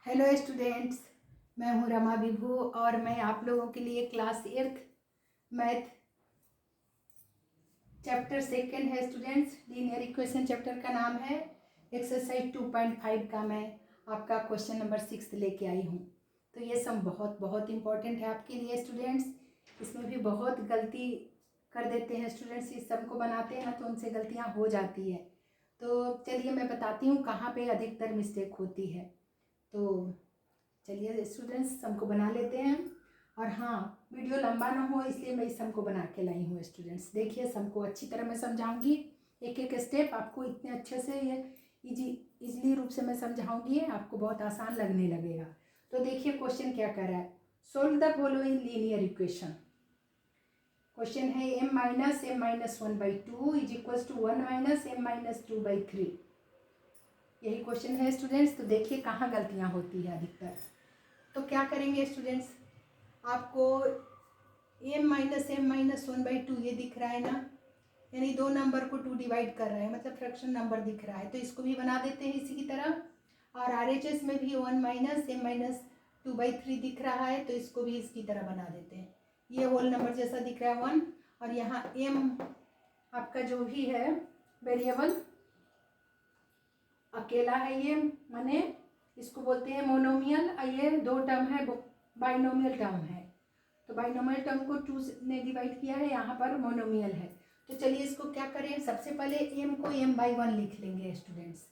Hello students, मैं हूँ रमा विभू और मैं आप लोगों के लिए क्लास 8th मैथ चैप्टर 2 है स्टूडेंट्स। लीनियर इक्वेशन चैप्टर का नाम है। एक्सरसाइज 2.5 का मैं आपका क्वेश्चन नंबर 6 लेके आई हूँ। तो ये सब बहुत बहुत इम्पोर्टेंट है आपके लिए स्टूडेंट्स। इसमें भी बहुत गलती कर देते हैं स्टूडेंट्स, इस सब को बनाते हैं ना तो उनसे गलतियाँ हो जाती है। तो चलिए मैं बताती हूँ कहाँ पे अधिकतर मिस्टेक होती है। तो चलिए स्टूडेंट्स सम को बना लेते हैं। और हाँ, वीडियो लंबा ना हो इसलिए मैं इस सम को बना के लाई हूँ स्टूडेंट्स। देखिए सम को अच्छी तरह मैं समझाऊंगी, एक एक स्टेप आपको इतने अच्छे से ये इजीली रूप से मैं समझाऊंगी, आपको बहुत आसान लगने लगेगा। तो देखिए क्वेश्चन क्या कर रहा है। Solve the following linear equation. Question है m-m-1/2 is equals to 1-m-2/3। यही क्वेश्चन है स्टूडेंट्स। तो देखिए कहाँ गलतियाँ होती है अधिकतर। तो क्या करेंगे स्टूडेंट्स, आपको m-m-1/2 ये दिख रहा है ना, यानी दो नंबर को 2 डिवाइड कर रहे हैं, मतलब फ्रैक्शन नंबर दिख रहा है। तो इसको भी बना देते हैं इसी की तरह। और RHS में भी 1-m-2/3 दिख रहा है, तो इसको भी इसकी तरह बना देते हैं। ये होल नंबर जैसा दिख रहा है 1, और यहाँ m आपका जो भी है वेरिएबल अकेला है, ये माने इसको बोलते हैं मोनोमियल। ये दो टर्म है, बाइनोमियल टर्म है। तो बाइनोमियल टर्म को 2 ने डिवाइड किया है, यहाँ पर मोनोमियल है। तो चलिए इसको क्या करें, सबसे पहले m को m/1 लिख लेंगे स्टूडेंट्स।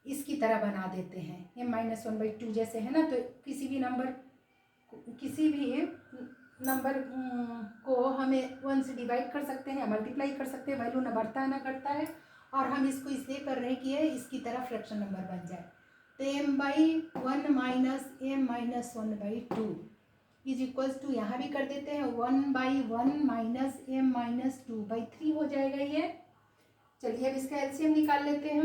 इसकी तरह बना देते हैं, m-1/2 जैसे है ना। तो किसी भी नंबर को हमें 1 से डिवाइड कर सकते हैं, मल्टीप्लाई कर सकते हैं, वैल्यू ना बढ़ता है ना घटता है। और हम इसको इसलिए कर रहे हैं कि ये इसकी तरह फ्रैक्शन नंबर बन जाए। तो m/1 minus m-1/2 is equals to, यहाँ भी कर देते हैं 1/1 माइनस m-2/3 हो जाएगा ये। चलिए अब इसका एलसीएम निकाल लेते हैं।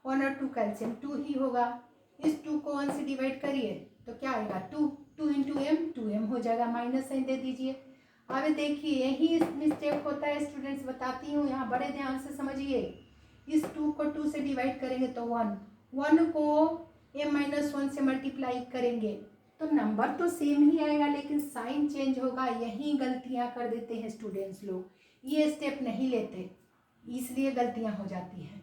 1 और 2 का एलसीएम 2 ही होगा। इस 2 को 1 से डिवाइड करिए तो क्या आएगा 2 इंटू m 2m हो जाएगा, माइनस साइन दे दीजिए। अब देखिए यही मिस्टेक होता है स्टूडेंट्स, बताती हूँ, यहाँ बड़े ध्यान से समझिए। इस 2 को 2 से डिवाइड करेंगे तो 1 को m-1 से मल्टीप्लाई करेंगे तो नंबर तो सेम ही आएगा, लेकिन साइन चेंज होगा। यही गलतियाँ कर देते हैं स्टूडेंट्स लोग, ये स्टेप नहीं लेते, इसलिए गलतियाँ हो जाती हैं।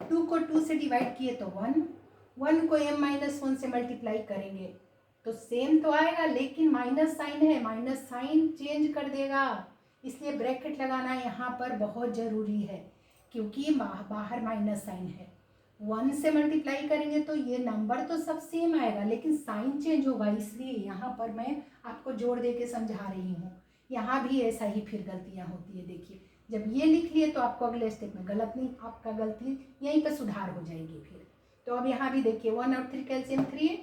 2 को 2 से डिवाइड किए तो 1 को m-1 से मल्टीप्लाई करेंगे तो सेम तो आएगा, लेकिन माइनस साइन है, माइनस साइन चेंज कर देगा। इसलिए ब्रैकेट लगाना यहाँ पर बहुत ज़रूरी है, क्योंकि बाहर माइनस साइन है। 1 से मल्टीप्लाई करेंगे तो ये नंबर तो सब सेम आएगा, लेकिन साइन चेंज होगा। इसलिए यहाँ पर मैं आपको जोड़ दे के समझा रही हूँ। यहाँ भी ऐसा ही फिर गलतियाँ होती है। देखिए जब ये लिख लिए तो आपको अगले स्टेप में गलत नहीं, आपका गलती यहीं पर सुधार हो जाएगी फिर। तो अब यहाँ भी देखिए 1 और 3 कैल्शियम 3।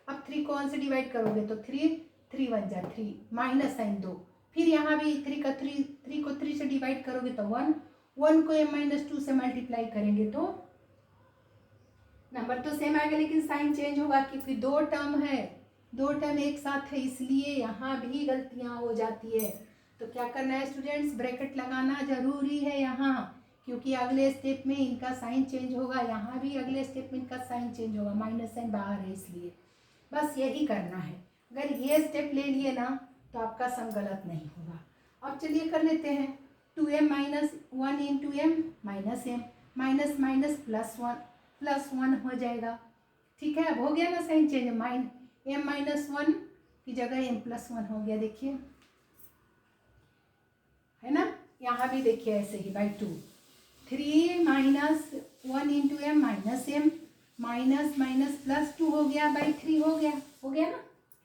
अब 3 को 1 से डिवाइड करोगे तो 3 1 जा 3, माइनस साइन 2। फिर यहाँ भी 3 को 3 से डिवाइड करोगे तो 1 को m-2 से मल्टीप्लाई करेंगे तो नंबर तो सेम आएगा, लेकिन साइन चेंज होगा, क्योंकि दो टर्म एक साथ है, इसलिए यहाँ भी गलतियाँ हो जाती है। तो क्या करना है स्टूडेंट्स, ब्रैकेट लगाना जरूरी है यहाँ, क्योंकि अगले स्टेप में इनका साइन चेंज होगा। यहाँ भी अगले स्टेप में इनका साइन चेंज होगा, माइनस साइन बाहर है, इसलिए बस यही करना है। अगर ये स्टेप ले लिए ना तो आपका सम गलत नहीं होगा। अब चलिए कर लेते हैं। 2m-1 into m minus m, minus minus +1 हो जाएगा। ठीक है, अब हो गया ना साइन चेंज, m-1 की जगह m+1 हो गया। देखिए है ना, यहाँ भी देखिए ऐसे ही /2। 3-1 into m minus m, minus minus +2 हो गया, /3 हो गया ना,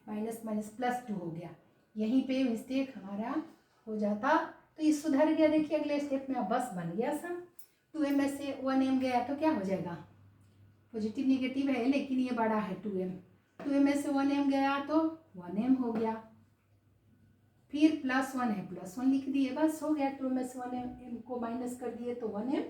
माइनस माइनस +2 हो गया। यहीं पे मिस्टेक हमारा हो जाता, तो ये सुधर गया। देखिए अगले स्टेप में अब बस बन गया सम। 2m में से 1m गया तो क्या हो जाएगा, पॉजिटिव निगेटिव है लेकिन ये बड़ा है 2m में से 1m गया तो 1m हो गया। फिर +1 है, +1 लिख दिए, बस हो गया। 2 में से 1m को माइनस कर दिए तो 1m,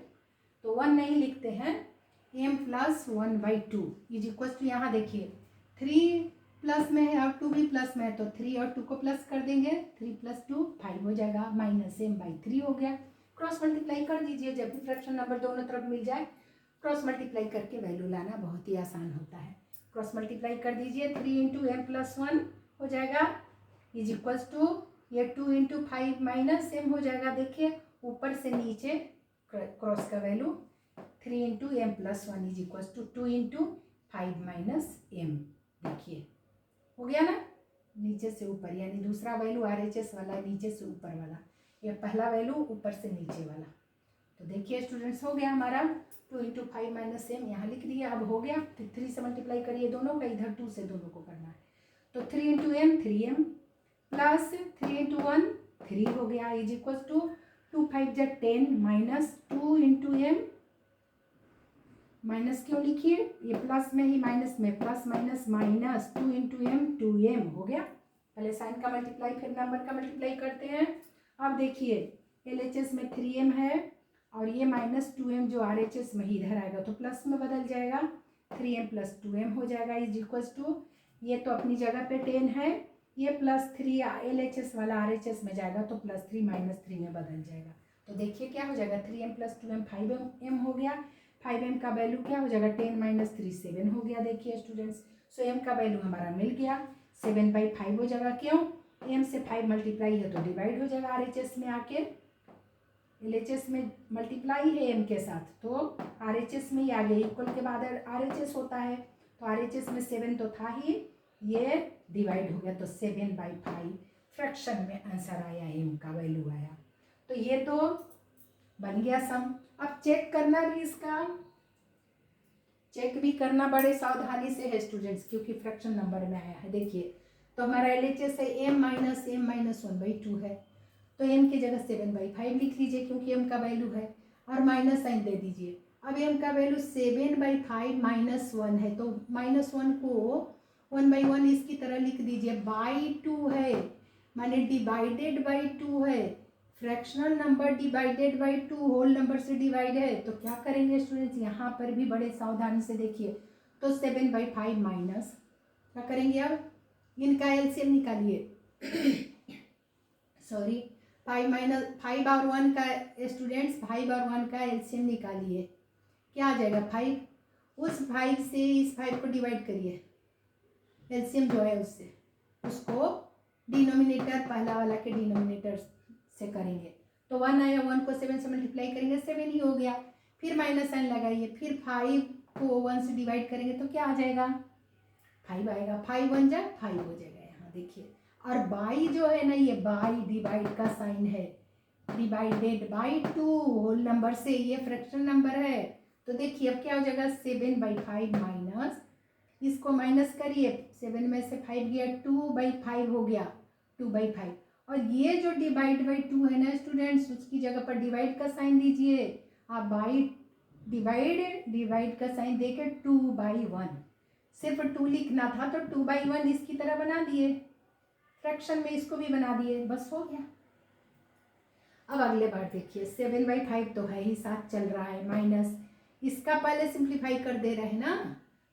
तो 1 नहीं लिखते हैं, m+1/2 इज इक्वल टू, यहाँ देखिए 3 प्लस में है और 2 भी प्लस में है, तो 3 और 2 को प्लस कर देंगे, 3 + 2 5 हो जाएगा, -m/3 हो गया। क्रॉस मल्टीप्लाई कर दीजिए, जब भी फ्रैक्शन नंबर दोनों तरफ मिल जाए क्रॉस मल्टीप्लाई करके वैल्यू लाना बहुत ही आसान होता है। क्रॉस मल्टीप्लाई कर दीजिए, 3 इंटू एम प्लस 1 हो जाएगा इज इक्वल्स टू ये 2 इंटू 5 माइनस एम हो जाएगा। देखिए ऊपर से नीचे क्रॉस का value 3 into M plus 1 is equals to 2 into 5 minus M. देखिए हो गया ना, नीचे से ऊपर, यानी दूसरा वैल्यू RHS वाला नीचे से ऊपर वाला, ये पहला वैल्यू ऊपर से नीचे वाला। तो देखिए स्टूडेंट्स हो गया हमारा 2 इंटू 5 माइनस एम, यहाँ लिख दिया। अब हो गया, फिर 3 से मल्टीप्लाई करिए दोनों का, इधर 2 से दोनों को करना है। तो 3 into M 3m plus 3 into 1 3 हो गया इज इक्वल टू 2 5 जा 10 माइनस 2 इंटू एम, माइनस क्यों लिखिए, ये प्लस में ही माइनस में plus minus minus 2 into M 2m हो गया। पहले साइन का मल्टीप्लाई फिर नंबर का मल्टीप्लाई करते हैं। अब देखिए LHS में 3m है और ये माइनस 2m जो RHS में ही इधर आएगा तो प्लस में बदल जाएगा, 3m प्लस 2m हो जाएगा इज इक्वल्स टू, ये तो अपनी जगह पे 10 है, ये प्लस 3 LHS वाला RHS में जाएगा तो प्लस 3 माइनस 3 में बदल जाएगा। तो देखिए क्या हो जाएगा, 3m प्लस 2m 5m हो गया, 5m का वैल्यू क्या हो जाएगा, 10 माइनस 3 7 हो गया। देखिए स्टूडेंट्स, सो m का वैल्यू हमारा मिल गया, 7/5 हो जाएगा। क्यों, m से 5 मल्टीप्लाई है तो डिवाइड हो जाएगा RHS में आके, LHS में मल्टीप्लाई है m के साथ तो RHS में ही आ गया, इक्वल के बाद RHS होता है तो RHS में 7 तो था ही, ये डिवाइड हो गया तो 7/5 फ्रैक्शन में आंसर आया, m का वैल्यू आया। तो ये तो बन गया सम। अब चेक करना भी, इसका चेक भी करना बड़े सावधानी से है स्टूडेंट्स, क्योंकि फ्रैक्शन नंबर में आया है। देखिए तो हमारा LHS है m माइनस m माइनस 1/2 है, तो m की जगह 7/5 लिख लीजिए क्योंकि m का वैल्यू है, और माइनस साइन दे दीजिए। अब m का वैल्यू 7/5 माइनस 1 है तो माइनस 1 को 1/1 इसकी तरह लिख दीजिए, बाई 2 है माने डिवाइडेड बाई 2 है, fractional number divided by 2 whole number से डिवाइड है। तो क्या करेंगे स्टूडेंट्स, यहाँ पर भी बड़े सावधानी से देखिए, तो 7/5 माइनस क्या करेंगे, अब इनका एलसीएम निकालिए सॉरी 5 माइनस 5 और 1 का स्टूडेंट्स 5 और 1 का एलसीएम निकालिए, क्या आ जाएगा 5, उस 5 से इस 5 को डिवाइड करिए, एलसीएम जो है उससे, उसको डिनोमिनेटर पहला वाला के डिनोमिनेटर से करेंगे तो 1 आया, 1 को 7 से मल्टीप्लाई करेंगे 7 ही हो गया, फिर माइनस साइन लगाइए, फिर 5 को 1 से डिवाइड करेंगे तो क्या आ जाएगा 5 आएगा, 5 1 जा 5 हो जाएगा यहाँ देखिए। और बाई जो है ना, ये बाई डिवाइड का साइन है, डिवाइडेड बाई 2 होल नंबर से, ये फ्रैक्शन नंबर है तो देखिए अब क्या हो जाएगा 7/5 माइनस, इसको माइनस करिए, 7 में से 5 गया 2/5 हो गया 2/5, और ये जो डिवाइड बाई 2 है ना स्टूडेंट्स, उसकी जगह पर डिवाइड का साइन दीजिए आप, बाई डिवाइड का साइन देके 2/1, सिर्फ 2 लिखना था तो 2/1 इसकी तरह बना दिए, फ्रैक्शन में इसको भी बना दिए, बस हो गया। अब अगले बार देखिए 7/5 तो है ही, साथ चल रहा है, माइनस इसका पहले सिंप्लीफाई कर दे रहे हैं ना,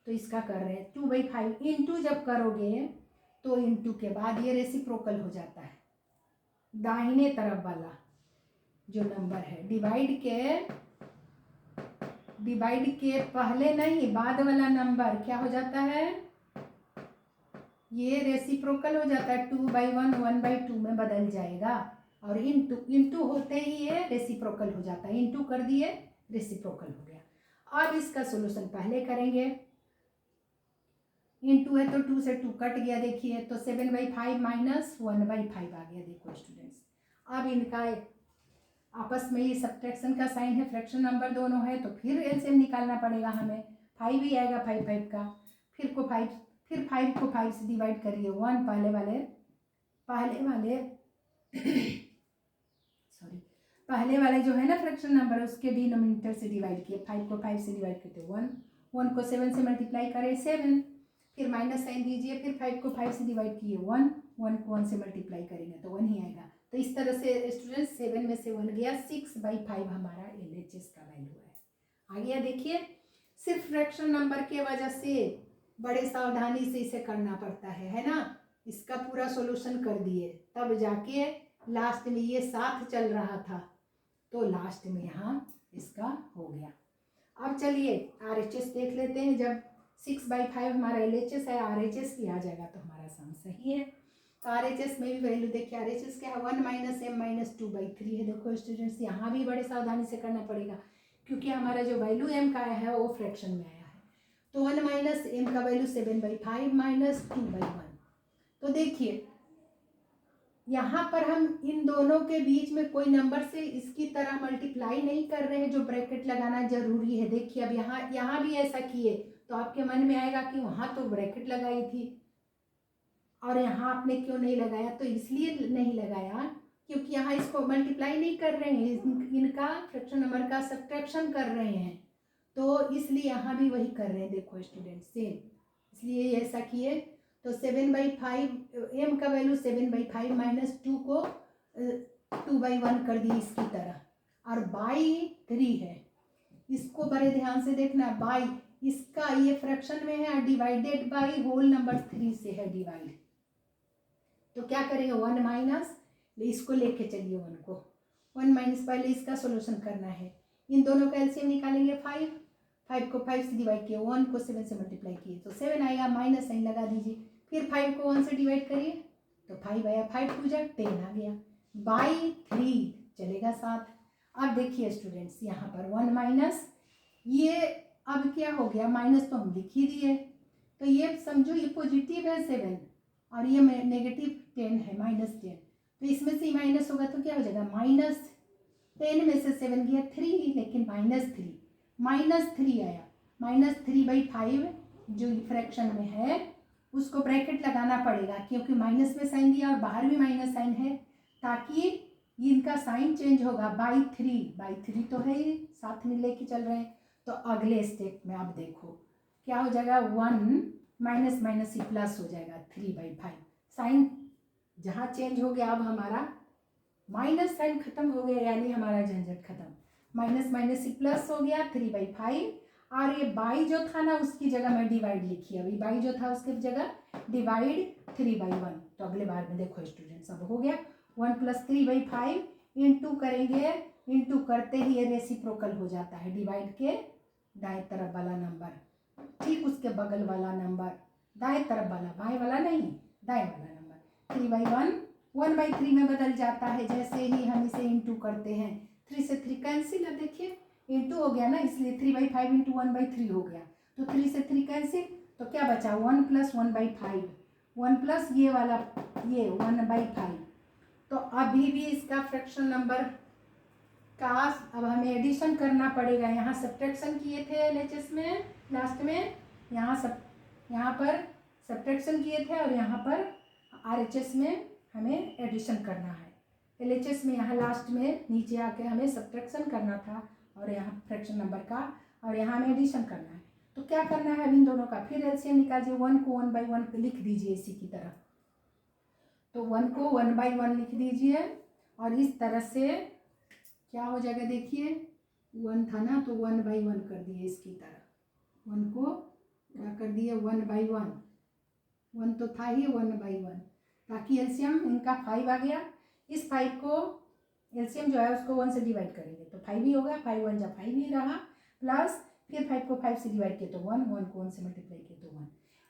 तो इसका कर रहे हैं 2/5 इंटू, जब करोगे तो इंटू के बाद ये रेसिप्रोकल हो जाता है, दाहिने तरफ वाला जो नंबर है डिवाइड के पहले नहीं बाद वाला नंबर क्या हो जाता है, ये रेसिप्रोकल हो जाता है, 2/1 1/2 में बदल जाएगा, और इंटू होते ही ये रेसिप्रोकल हो जाता है, इंटू कर दिए रेसिप्रोकल हो गया। अब इसका सोल्यूशन पहले करेंगे, इंटू है तो 2 से 2 कट गया, देखिए तो 7/5 माइनस 1/5 आ गया। देखो स्टूडेंट्स, अब इनका आपस में ये सब्ट्रैक्शन का साइन है, फ्रैक्शन नंबर दोनों है, तो फिर एलसीएम निकालना पड़ेगा हमें, 5 ही आएगा 5 का, फिर 5 को 5 से डिवाइड करिए, 1 पहले वाले जो है ना फ्रैक्शन नंबर, उसके डिनोमिनेटर से डिवाइड किए, 5 को 5 से डिवाइड करते 1 को 7 से मल्टीप्लाई करें 7, फिर माइनस साइन दीजिए, फिर 5 को 5 से डिवाइड किए 1 को 1 से मल्टीप्लाई करेंगे तो 1 ही आएगा। तो इस तरह से स्टूडेंट 7 में से 1 गया, 6/5 हमारा LHS का वैल्यू है। आ गया, देखिए सिर्फ फ्रैक्शन नंबर के वजह से बड़े सावधानी से इसे करना पड़ता है ना, इसका पूरा सॉल्यूशन कर दिए, तब जाके लास्ट में ये साथ चल रहा था तो लास्ट में यहाँ इसका हो गया। अब चलिए RHS देख लेते हैं, जब 6/5 हमारा LHS है, RHS भी आ जाएगा तो हमारा सम सही है। तो RHS में भी वैल्यू देखिए, RHS क्या है 1 - m - 2/3 है। देखो स्टूडेंट्स यहाँ भी बड़े सावधानी से करना पड़ेगा क्योंकि हमारा जो वैल्यू m का आया है वो फ्रैक्शन में आया है। तो 1 - m का वैल्यू 7/5 - 2/1। तो देखिए यहाँ पर हम इन दोनों के बीच में कोई नंबर से इसकी तरह मल्टीप्लाई नहीं कर रहे हैं जो ब्रैकेट लगाना जरूरी है। देखिए अब यहाँ भी ऐसा किए तो आपके मन में आएगा कि वहाँ तो ब्रैकेट लगाई थी और यहाँ आपने क्यों नहीं लगाया। तो इसलिए नहीं लगाया क्योंकि यहाँ इसको मल्टीप्लाई नहीं कर रहे हैं, इनका फ्रैक्शन नंबर का सब्ट्रैक्शन कर रहे हैं, तो इसलिए यहाँ भी वही कर रहे हैं। देखो स्टूडेंट सेम, इसलिए ऐसा किए। तो 7/5 m का वैल्यू 7/5 - 2 को 2/1 कर दी इसकी तरह, और बाई 3 है। इसको बड़े ध्यान से देखना, बाई इसका ये फ्रैक्शन में है, डिवाइडेड बाई होल नंबर 3 से है डिवाइड। तो क्या करेंगे 1 माइनस, इसको लेके चलिए 1 को 1 माइनस, पहले इसका सोल्यूशन करना है। इन दोनों का एलसीएम निकालेंगे 5 को 5 से डिवाइड किए, 1 को 7 से मल्टीप्लाई किए तो 7 आएगा, माइनस साइन लगा दीजिए। फिर 5 को 1 से डिवाइड करिए तो 5 आया, 5 2 जा 10 आ गया, बाई 3 चलेगा 7। अब देखिए स्टूडेंट्स यहाँ पर 1 माइनस, ये अब क्या हो गया, माइनस तो हम लिख ही दिए, तो ये समझो ये पॉजिटिव है 7 और ये नेगेटिव 10 है, -10। तो इसमें से माइनस होगा तो क्या हो जाएगा, -10 में से 7 गया 3, लेकिन -3 आया। -3/5 जो फ्रैक्शन में है उसको ब्रैकेट लगाना पड़ेगा क्योंकि माइनस में साइन दिया और बाहर भी माइनस साइन है, ताकि इनका साइन चेंज होगा। बाई 3 तो है ही, साथ में लेके चल रहे हैं। तो अगले स्टेप में आप देखो क्या हो जाएगा, 1 माइनस माइनस ही प्लस हो जाएगा 3/5। साइन जहाँ चेंज हो गया, अब हमारा माइनस साइन खत्म हो गया, यानी हमारा झंझट खत्म। माइनस माइनस ही प्लस हो गया 3/5, और ये बाई जो था ना उसकी जगह में डिवाइड लिखिए। अभी बाई जो था उसकी जगह डिवाइड 3/1। तो अगले बार में देखो स्टूडेंट्स अब हो गया 1 + 3/5 इंटू करेंगे, इंटू करते ही ये रेसिप्रोकल हो जाता है, डिवाइड के दाएं तरफ वाला नंबर ठीक उसके बगल वाला नंबर, दाएं तरफ वाला, बाएं वाला नहीं, दाएं वाला नंबर 3/1 1/3 में बदल जाता है जैसे ही हम इसे इंटू करते हैं। 3 से 3 कैंसिल, अब देखिए इंटू हो गया ना, इसलिए 3/5 इंटू 1/3 हो गया। तो 3 से 3 कैंसिल, तो क्या बचा 1 + 1/5, 1 प्लस ये वाला ये 1/5। तो अभी भी इसका फ्रैक्शन नंबर का अब हमें एडिशन करना पड़ेगा। यहाँ सब्ट्रैक्शन किए थे एलएचएस में लास्ट में, यहाँ पर सब्ट्रैक्शन किए थे और यहाँ पर आरएचएस में हमें एडिशन करना है। एलएचएस में यहाँ लास्ट में नीचे आके हमें सब्ट्रैक्शन करना था और यहाँ फ्रैक्शन नंबर का, और यहाँ हमें एडिशन करना है। तो क्या करना है अब इन दोनों का, फिर एलसीएम निकालिए, 1 को 1/1 लिख दीजिए इसी की तरह। तो 1 को 1/1 लिख दीजिए और इस तरह से क्या हो जाएगा, देखिए 1 था ना तो 1/1 कर दिए इसकी तरह। 1 को क्या कर दिए 1/1, 1 तो था ही 1/1, ताकि एलसीएम इनका 5 आ गया। इस 5 को एलसीएम जो है उसको 1 से डिवाइड करेंगे तो 5 ही होगा, 5 1 जा 5 ही रहा, प्लस फिर 5 को 5 से डिवाइड किया तो 1, 1 को 1 से मल्टीप्लाई किया तो 1,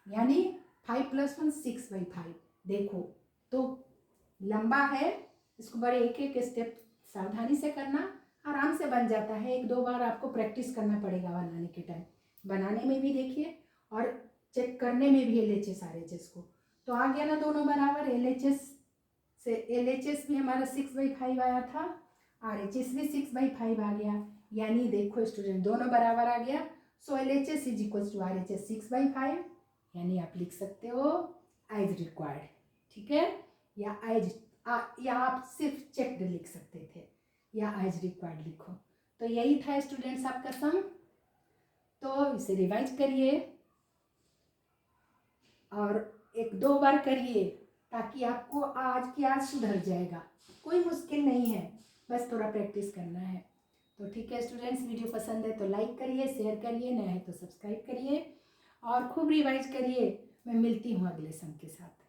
यानी 5 + 1 6/5। देखो तो लंबा है, इसको बड़े एक एक स्टेप सावधानी से करना, आराम से बन जाता है। 1-2 बार आपको प्रैक्टिस करना पड़ेगा बनाने के टाइम, बनाने में भी देखिए और चेक करने में भी एलएचएस आरएचएस को। तो आ गया ना दोनों बराबर, एलएचएस भी हमारा 6/5 आया था, आरएचएस भी 6/5 आ गया, यानी देखो स्टूडेंट दोनों बराबर आ गया। सो एलएचएस = आरएचएस 6/5, यानी आप लिख सकते हो एज रिक्वायर्ड, ठीक है, या आप सिर्फ चेक्ड लिख सकते थे, या एज रिक्वायर्ड लिखो। तो यही था स्टूडेंट्स आपका सम। तो इसे रिवाइज करिए और 1-2 बार करिए ताकि आपको आज सुधर जाएगा। कोई मुश्किल नहीं है, बस थोड़ा प्रैक्टिस करना है। तो ठीक है स्टूडेंट्स, वीडियो पसंद है तो लाइक करिए, शेयर करिए, नया है तो सब्सक्राइब करिए और खूब रिवाइज करिए। मैं मिलती हूँ अगले सम के साथ।